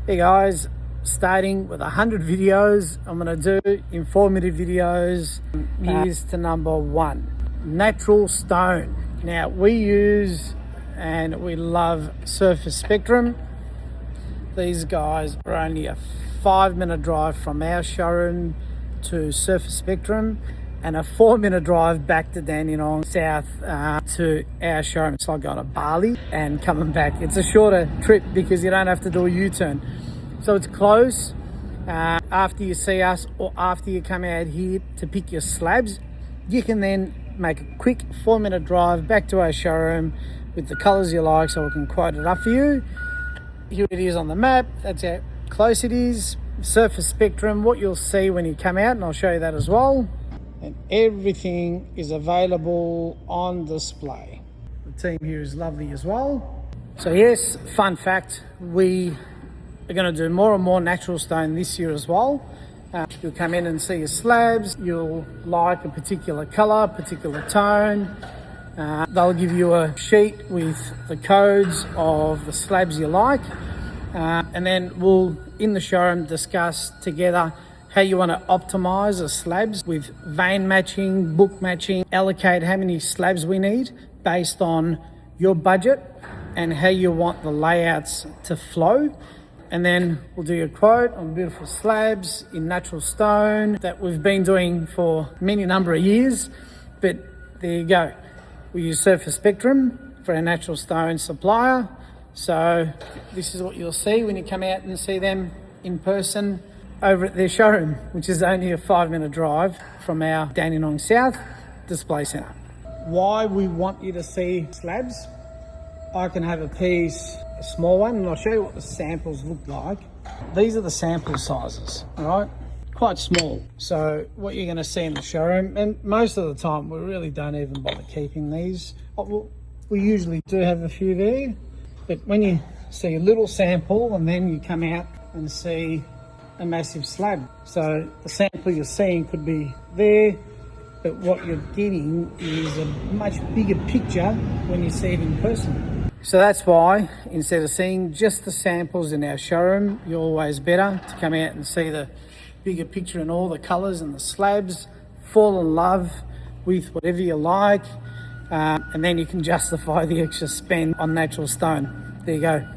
Hey guys, starting with 100 videos, I'm going to do informative videos. Here's to number 1, natural stone. Now we use and we love Surface Spectrum. These guys are only a 5-minute drive from our showroom to Surface Spectrum and a 4-minute drive back to Dandenong South to our showroom. It's like going to Bali and coming back. It's a shorter trip because you don't have to do a U-turn. So it's close. After you see us or after you come out here to pick your slabs, you can then make a quick 4-minute drive back to our showroom with the colours you like so we can quote it up for you. Here it is on the map. That's how close it is. Surface Spectrum, what you'll see when you come out, and I'll show you that as well. And everything is available on display. The team here is lovely as well. So yes, fun fact, we are going to do more and more natural stone this year as well. You'll come in and see your slabs. You'll like a particular colour, particular tone. They'll give you a sheet with the codes of the slabs you like. And then we'll, in the showroom, discuss together how you want to optimize the slabs with vein matching, book matching, allocate how many slabs we need based on your budget and how you want the layouts to flow. And then we'll do a quote on beautiful slabs in natural stone that we've been doing for many number of years. But there you go. We use Surface Spectrum for our natural stone supplier. So this is what you'll see when you come out and see them in person over at their showroom, which is only a 5-minute drive from our Dandenong South display centre. Why we want you to see slabs? I can have a piece, a small one, and I'll show you what the samples look like. These are the sample sizes, all right? Quite small. So what you're going to see in the showroom, and most of the time we really don't even bother keeping these. We usually do have a few there, but when you see a little sample and then you come out and see a massive slab. So the sample you're seeing could be there, but what you're getting is a much bigger picture when you see it in person. So that's why instead of seeing just the samples in our showroom, you're always better to come out and see the bigger picture and all the colours and the slabs, fall in love with whatever you like, and then you can justify the extra spend on natural stone. There you go.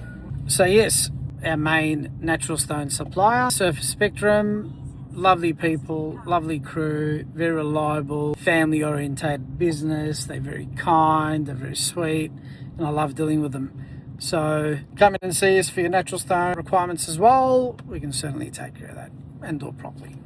So yes, our main natural stone supplier, Surface Spectrum, lovely people, lovely crew, very reliable, family orientated business. They're very kind, they're very sweet, and I love dealing with them. So come in and see us for your natural stone requirements as well. We can certainly take care of that and do it properly.